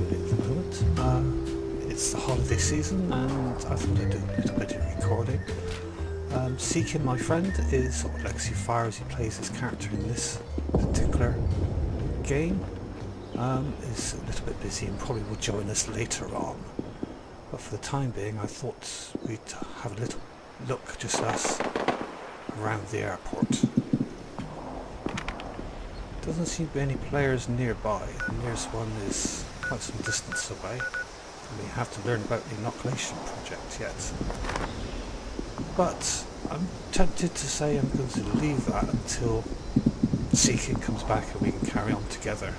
time being at the moment. It's the holiday season and I thought I'd do a little bit of recording. Ckins, my friend, is sort of Legacy Fire as he plays his character in this particular game. Is a little bit busy and probably will join us later on. But for the time being I thought we'd have a little look, just us, around the airport. Doesn't seem to be any players nearby. The nearest one is quite some distance away. We have to learn about the inoculation project yet. But I'm tempted to say I'm going to leave that until Ckins comes back and we can carry on together.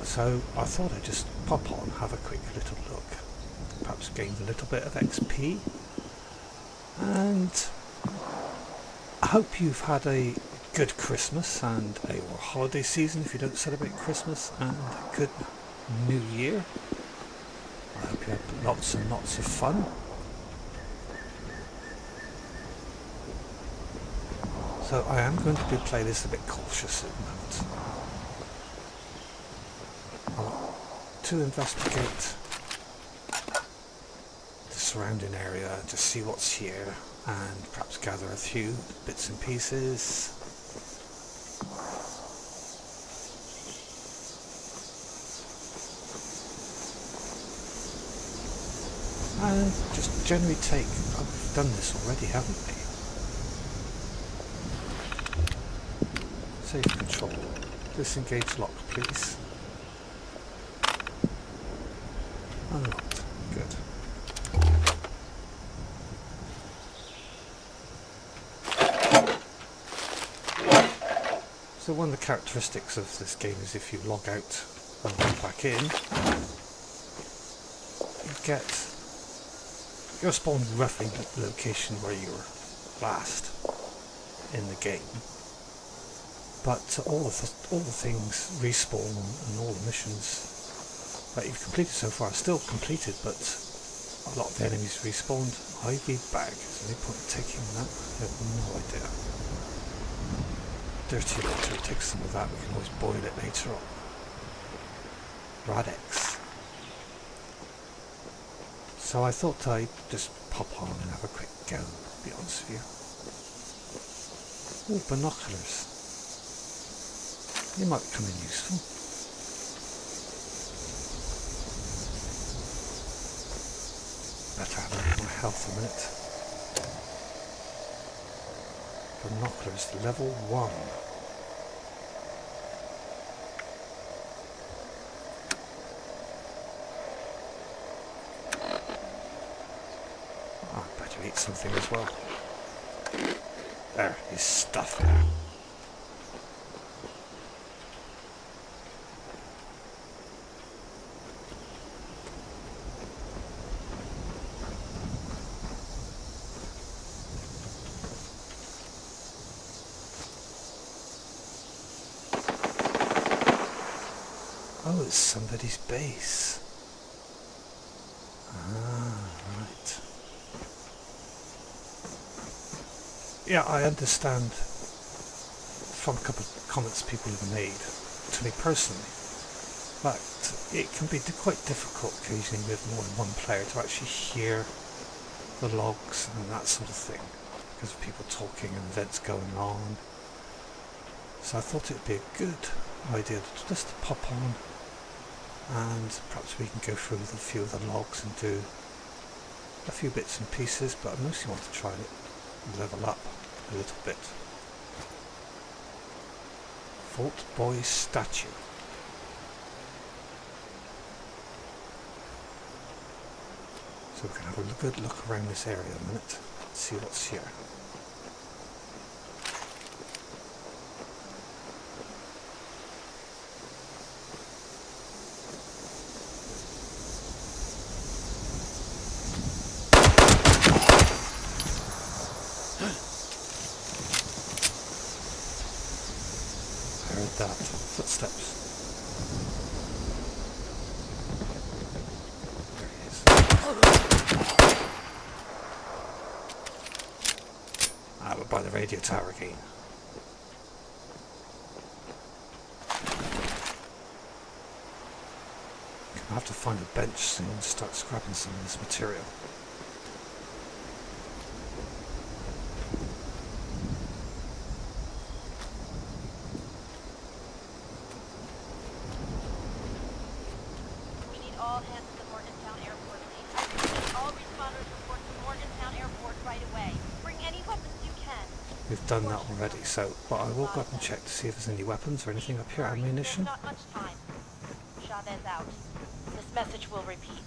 So I thought I'd just pop on, have a quick little look. Perhaps gain a little bit of XP. And I hope you've had a good Christmas and a holiday season if you don't celebrate Christmas, and a good New Year. I hope you had lots and lots of fun. So I am going to play this a bit cautious at the moment. I want to investigate the surrounding area, to see what's here, and perhaps gather a few bits and pieces. And just generally take, I've done this already, haven't we? Save control. Disengage lock, please. Unlocked. Good. So one of the characteristics of this game is if you log out and log back in, you're spawned roughly at the location where you were last in the game. But all the things respawn and all the missions that you've completed so far are still completed, but a lot of the enemies respawned. IV bag. Is there any point in taking that? I have no idea. Dirty later, take some of that, we can always boil it later on. Radex. So I thought I'd just pop on and have a quick go, to be honest with you. Oh, binoculars. They might come in useful. Better have a look at my health a minute. Binoculars, level 1. Oh, I better eat something as well. There, his stuff there. Oh, it's somebody's base. Ah, right. Yeah, I understand from a couple of comments people have made to me personally that it can be quite difficult occasionally with more than one player to actually hear the logs and that sort of thing because of people talking and events going on. So I thought it would be a good idea just to pop on, and perhaps we can go through a few of the logs and do a few bits and pieces, but I mostly want to try and level up a little bit. Vault Boy statue. So we can have a good look around this area a minute, see what's here. That footsteps. There he is. We're by the radio tower again. I have to find a bench soon and start scrapping some of this material. We need all hands at the Morgantown Airport, please. All responders report to Morgantown Airport right away. Bring any weapons you can. We've done that already, but I will go up and check to see if there's any weapons or anything up here, ammunition. There's not much time. Chavez out. This message will repeat.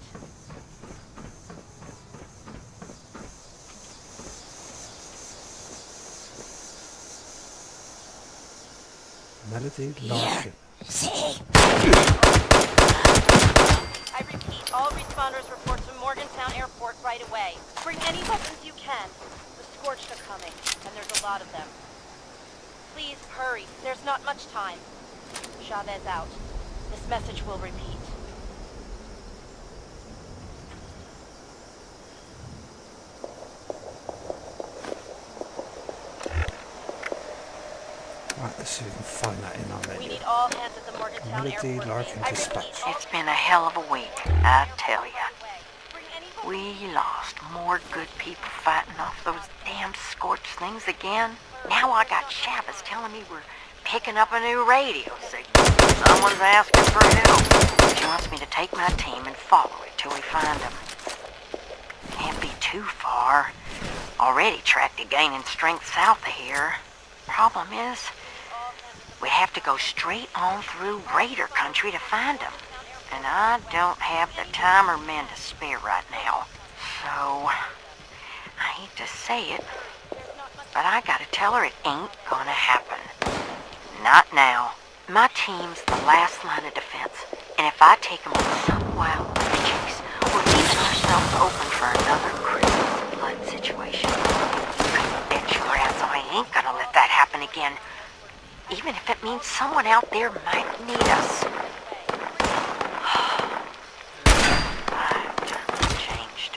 Melody Larkin. I repeat, all responders report to Morgantown Airport right away. Bring any weapons you can. The Scorched are coming, and there's a lot of them. Please, hurry. There's not much time. Chavez out. This message will repeat. Right, let's see if we can find that in our menu. We need all hands at the Morgantown Melody Airport. Larkin I Dispatch. repeat, all It's been a hell of a week, I tell ya. Bring any weapons. We lost more good people fighting off those damn scorched things again. Now I got Chavez telling me we're picking up a new radio signal. Someone's asking for help. She wants me to take my team and follow it till we find them. Can't be too far. Already tracked a gaining strength south of here. Problem is, we have to go straight on through Raider country to find them. And I don't have the time or men to spare right now. So, I hate to say it, but I gotta tell her it ain't gonna happen. Not now. My team's the last line of defense, and if I take them on some wild chase, we're leaving ourselves open for another crazy blood situation. I bet your ass I ain't gonna let that happen again, even if it means someone out there might need us. I've done changed.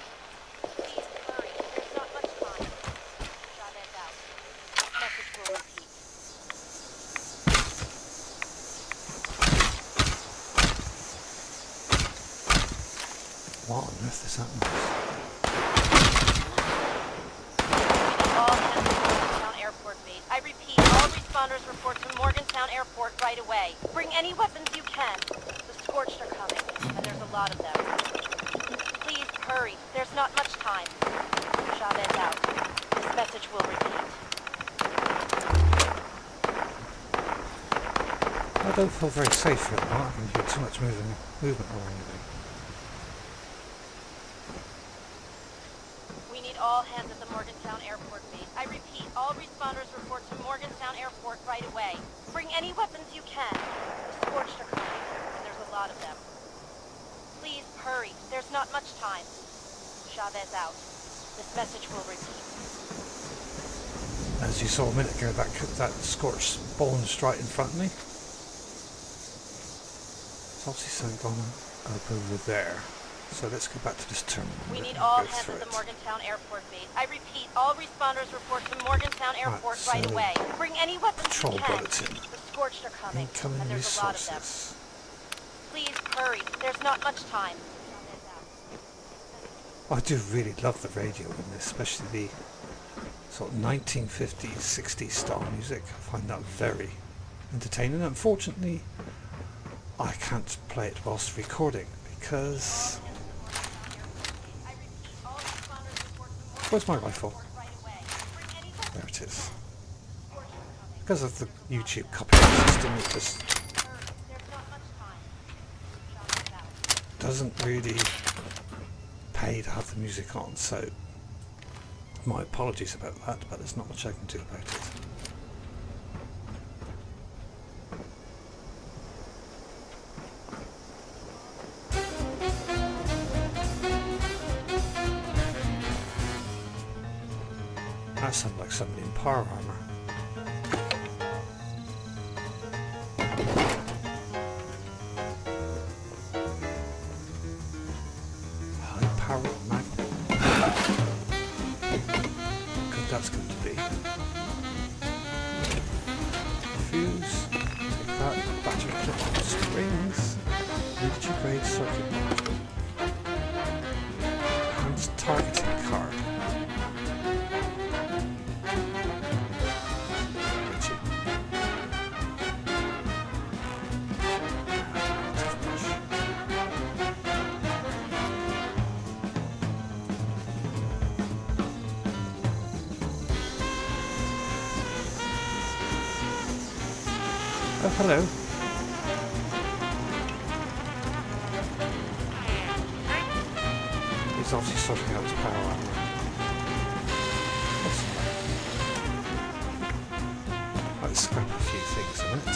Please hurry. There's not much time. Chavez out. This message will repeat. What on earth is happening? All hands at Morgantown Airport base. I repeat, all responders report to Morgantown Airport right away. Bring any weapons you can. The Scorched are coming, and there's a lot of them. Please hurry. There's not much time. Chavez out. This message will repeat. I don't feel very safe right now. I can hear too much movement around me. We need all hands at the Morgantown Airport base. I repeat, all responders report to Morgantown Airport right away. Bring any weapons you can. The Scorched are coming, and there's a lot of them. Please hurry. There's not much time. Chavez out. This message will repeat. As you saw a minute ago, that scorched bones right in front of me. There's obviously something going on up over there. So let's go back to this terminal. We need and all go hands through at the it. Morgantown Airport base. I repeat, all responders report to Morgantown Airport so right away. Bring any weapons Patrol you can. bulletin. The Scorched are coming, Incoming and there's a lot of them. resources. Please hurry. There's not much time. I do really love the radio in this, especially the sort of 1950s, 60s style music. I find that very entertaining. Unfortunately, I can't play it whilst recording because... Where's my rifle? There it is. Because of the YouTube copyright system, it just doesn't really pay to have the music on, so my apologies about that, but there's not much I can do about it. That sounds like somebody in power armor. High power magnet. Good, that's going to be. Fuse. Take that. Battery clip on springs. Military grade circuit board. Oh, hello. He's obviously sorting out his power armor. That's alright. Let's scrap a few things in it.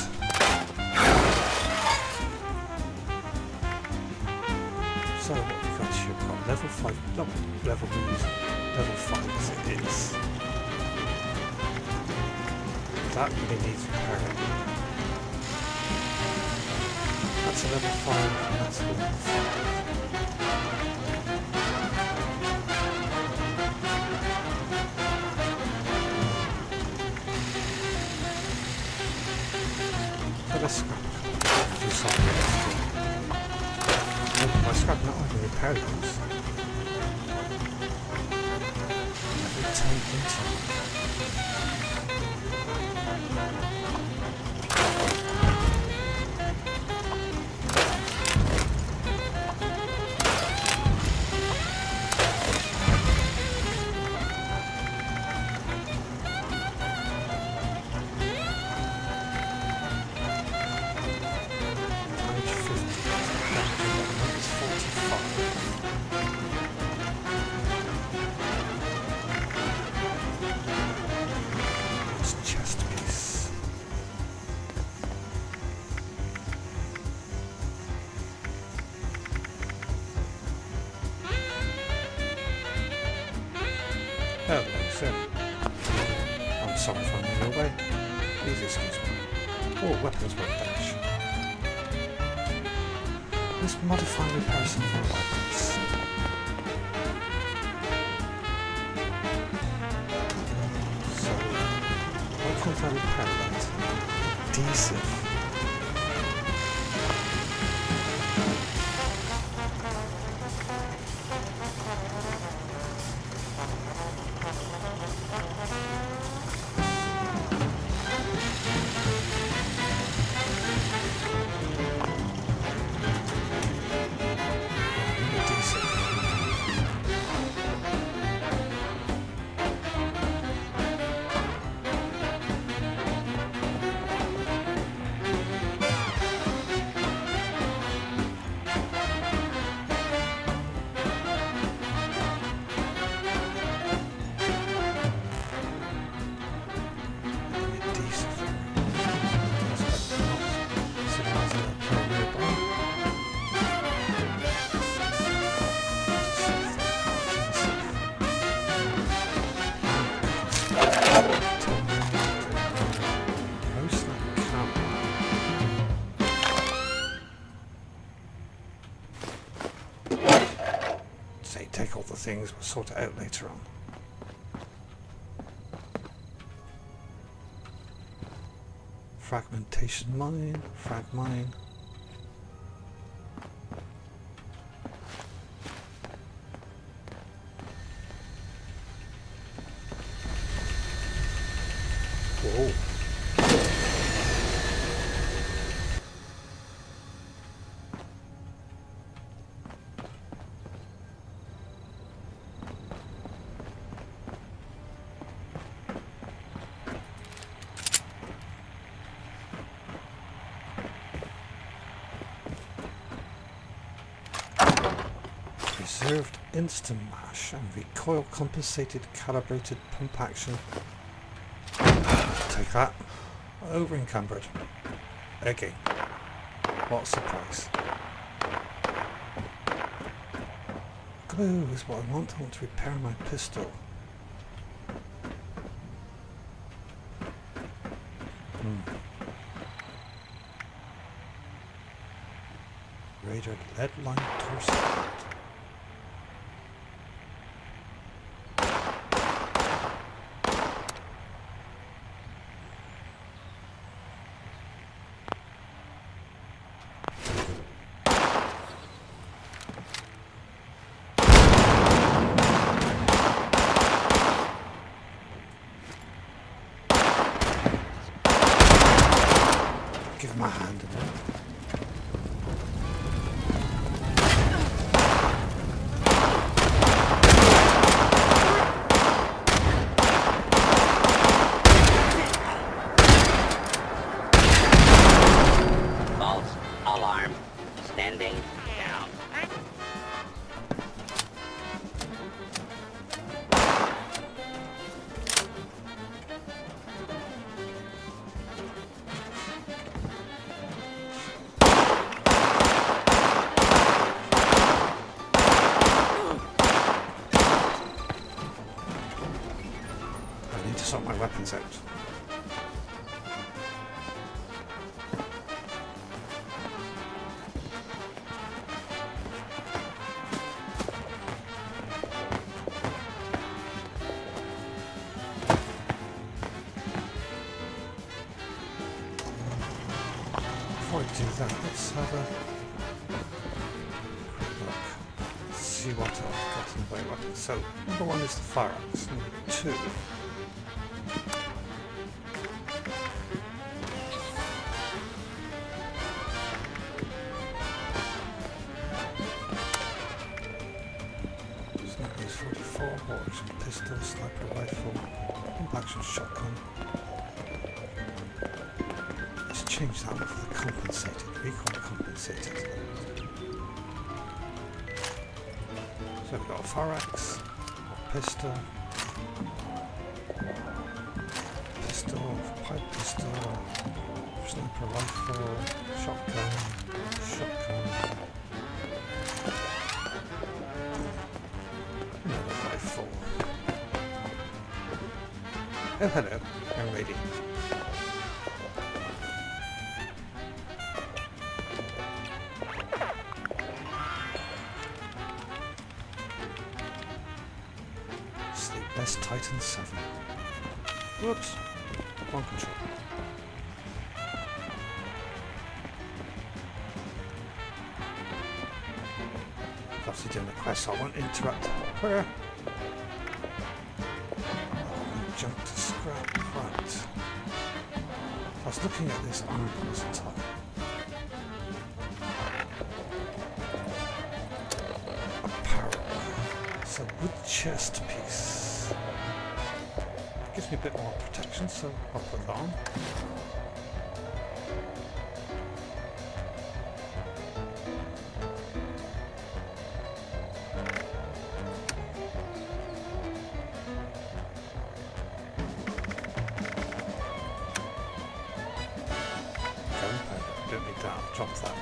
So what have we got here? We've got level 5, not level 5 as it is. That really needs repairing. That's a level 5 and that's a level 5. So let's scrap do something else. By scrap not I can repair those. Level 10 into. Hello, sir. I'm sorry if I'm in your way. Please excuse me. Oh, weapons workbench. Let's modify repair some of our weapons. So, why can't I repair that? Adhesive. Take all the things, we'll sort it out later on. Fragmentation mine, frag mine. Whoa. Reserved instant mash and recoil compensated calibrated pump action. Take that. Over encumbered. Again. What a surprise. Glue is what I want. I want to repair my pistol. Radar lead line torso. Give him a hand in it. I need to sort my weapons out. Before I do that, let's have a quick look. See what I've got in the way weapons. So, number 1 is the fire axe. Number 2. Sniper's 44, bolt-action pistol, sniper rifle, pump-action shotgun. Let's change that for the compensated, recoil compensated. So we've got a fire axe, a pistol, pipe pistol, sniper rifle, shotgun, another rifle. Oh hello, young lady. Sleepless Titan 7. Whoops. Wrong control. Obviously doing the quest, so I won't interrupt. Where? Jump to scrap. Right. I was looking at this arm, wasn't I? It's a wood chest piece. Gives me a bit more protection, so I'll put that on. Gunpowder, don't need that, I'll drop that.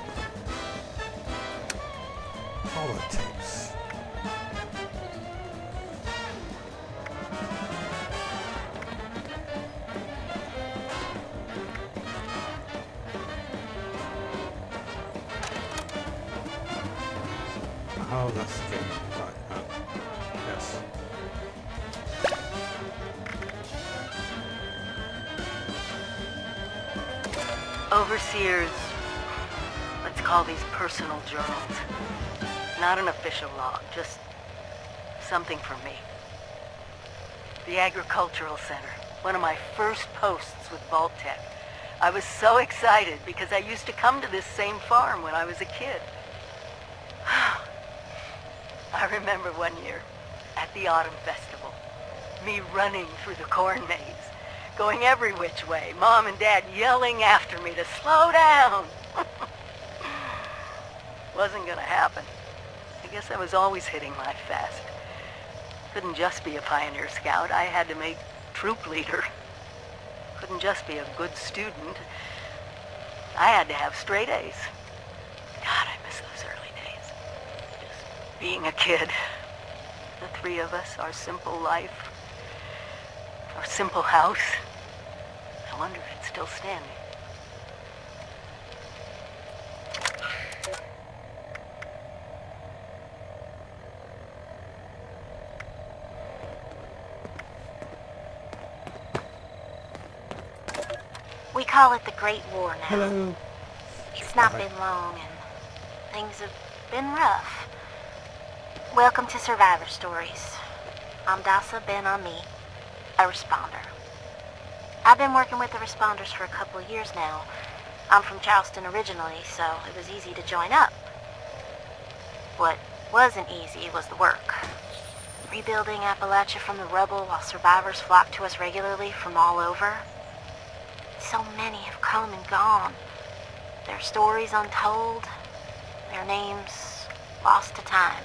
Holotapes. Oh, that's the game. Right, yes. Overseers, let's call these personal journals. Not an official log, just something for me. The Agricultural Center, one of my first posts with Vault Tech. I was so excited because I used to come to this same farm when I was a kid. I remember one year at the Autumn Festival, me running through the corn maze, going every which way, Mom and Dad yelling after me to slow down. Wasn't gonna happen. I guess I was always hitting life fast. Couldn't just be a pioneer scout, I had to make troop leader. Couldn't just be a good student. I had to have straight A's. God, I miss those early days. Just being a kid. The three of us, our simple life, our simple house. I wonder if it's still standing. We call it the Great War now. Hello. It's not been long and things have been rough. Welcome to Survivor Stories. I'm Dasa Ben Ami, a responder. I've been working with the responders for a couple of years now. I'm from Charleston originally, so it was easy to join up. What wasn't easy was the work. Rebuilding Appalachia from the rubble while survivors flock to us regularly from all over. So many have come and gone. Their stories untold, their names lost to time.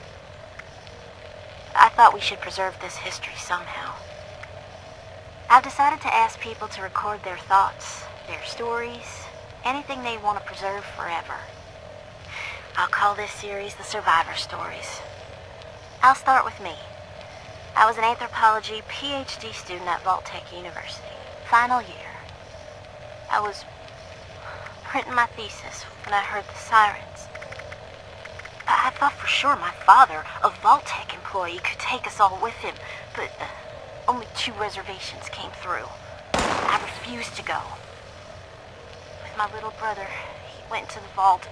I thought we should preserve this history somehow. I've decided to ask people to record their thoughts, their stories, anything they want to preserve forever. I'll call this series The Survivor Stories. I'll start with me. I was an anthropology PhD student at Vault-Tec University, final year. I was printing my thesis when I heard the sirens. I thought for sure my father, a Vault-Tec employee, could take us all with him, but only 2 reservations came through. I refused to go. With my little brother, he went to the vault.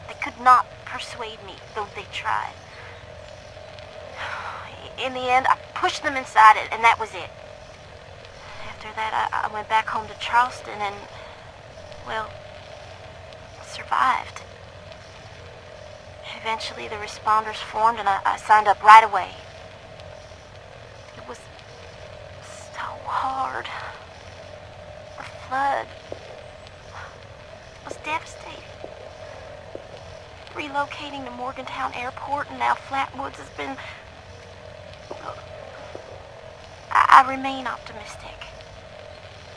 They could not persuade me, though they tried. In the end, I pushed them inside it, and that was it. After that, I went back home to Charleston and, well, survived. Eventually, the responders formed, and I signed up right away. It was so hard. The flood was devastating. Relocating to Morgantown Airport and now Flatwoods has been... I remain optimistic.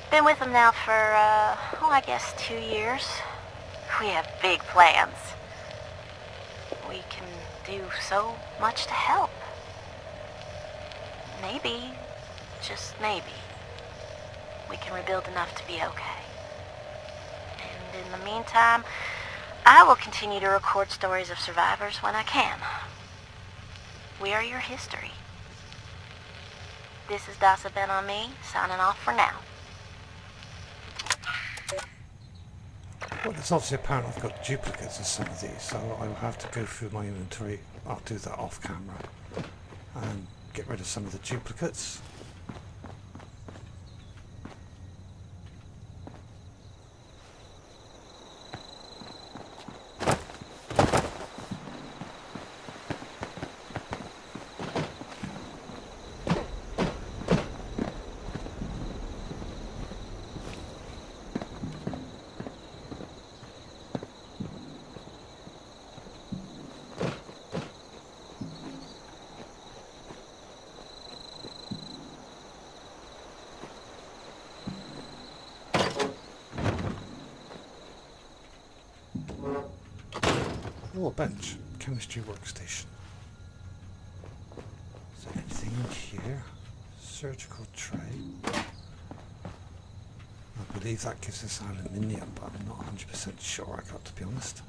Been with them now for, I guess 2 years. We have big plans. We can do so much to help. Maybe, just maybe, we can rebuild enough to be okay. And in the meantime, I will continue to record stories of survivors when I can. We are your history. This is Dasa Ben on me, signing off for now. Well, it's obviously apparent I've got duplicates of some of these, so I'll have to go through my inventory. I'll do that off camera and get rid of some of the duplicates. Oh, a bench. Chemistry workstation. Is there anything in here? Surgical tray. I believe that gives us aluminium, but I'm not 100% sure, I got to be honest.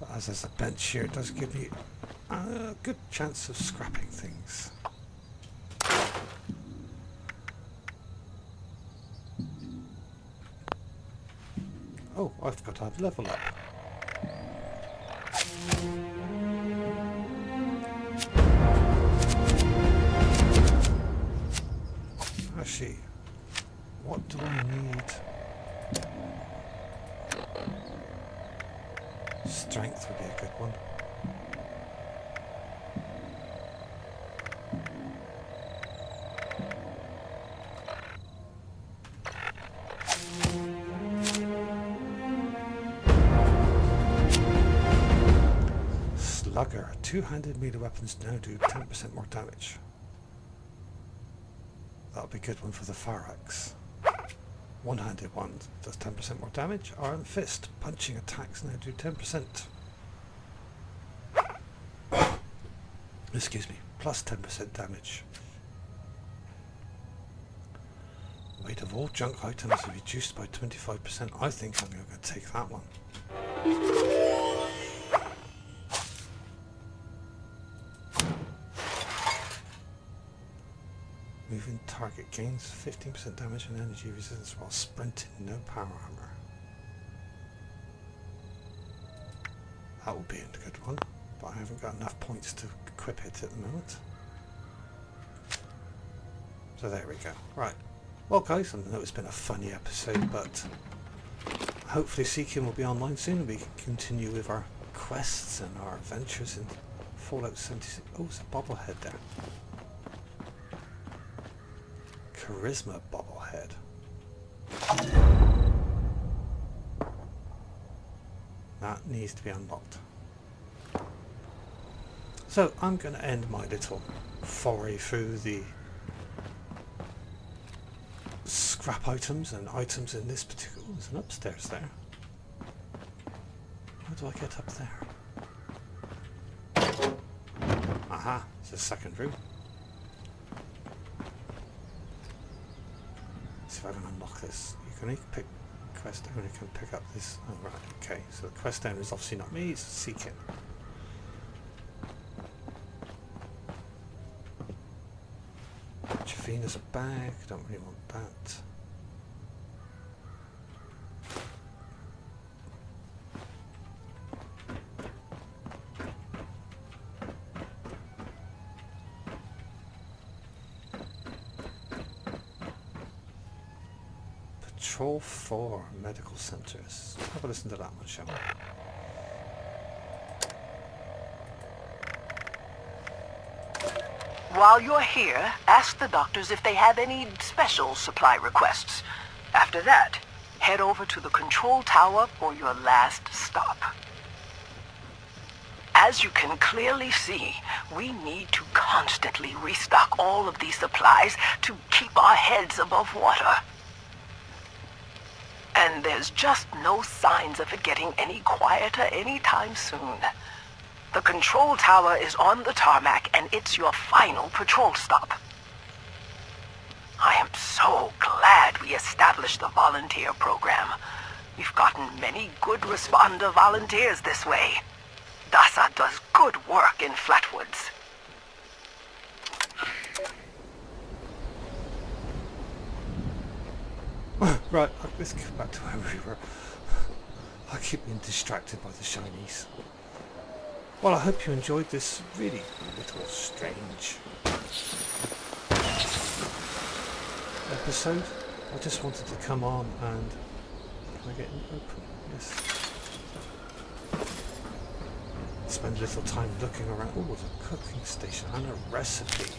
But as there's a bench here, it does give me a good chance of scrapping things. Oh, I've got to have level up. Actually, what do I need? Strength would be a good one. Slugger. 2-handed melee weapons now do 10% more damage. That'll be a good one for the Farax. One-handed one does 10% more damage. Iron Fist. Punching attacks now do 10%. Excuse me. Plus 10% damage. Weight of all junk items is reduced by 25%. I think I'm going to take that one. Moving target gains 15% damage and energy resistance while sprinting, no power armor. That will be a good one, but I haven't got enough points to equip it at the moment. So there we go. Right. Well guys, I know it's been a funny episode, but hopefully Ckins will be online soon and we can continue with our quests and our adventures in Fallout 76. Oh, it's a bobblehead there. charisma bobblehead. That needs to be unlocked. So I'm going to end my little foray through the scrap items and items in this particular... Oh, there's an upstairs there. How do I get up there? Aha, it's a second room. Let's see if I can unlock this. You can only pick quest down, you can pick up this. Oh right, okay. So the quest down is obviously not me, it's Ckins. Javina's bag, don't really want that. Patrol 4 medical centers. Have a listen to that one, shall we? While you're here, ask the doctors if they have any special supply requests. After that, head over to the control tower for your last stop. As you can clearly see, we need to constantly restock all of these supplies to keep our heads above water. And there's just no signs of it getting any quieter anytime soon. The control tower is on the tarmac, and it's your final patrol stop. I am so glad we established the volunteer program. We've gotten many good responder volunteers this way. DASA does good work in Flatwoods. Right, let's get back to where we were. I keep being distracted by the shinies. Well, I hope you enjoyed this really little strange episode. I just wanted to come on and... Can I get it open? Yes. Spend a little time looking around. Oh, there's a cooking station and a recipe.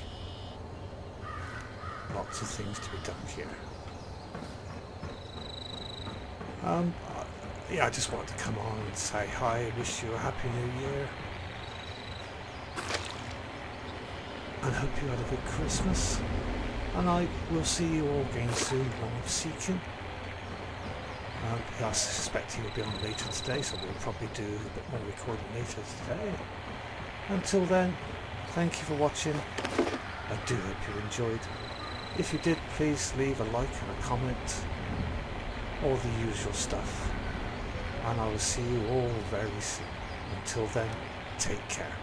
Lots of things to be done here. Yeah, I just wanted to come on and say hi, wish you a happy new year. And hope you had a good Christmas. And I will see you all again soon along with Ckins. I suspect he will be on later today, so we'll probably do a bit more recording later today. Until then, thank you for watching. I do hope you enjoyed. If you did, please leave a like and a comment. All the usual stuff. And I will see you all very soon. Until then, take care.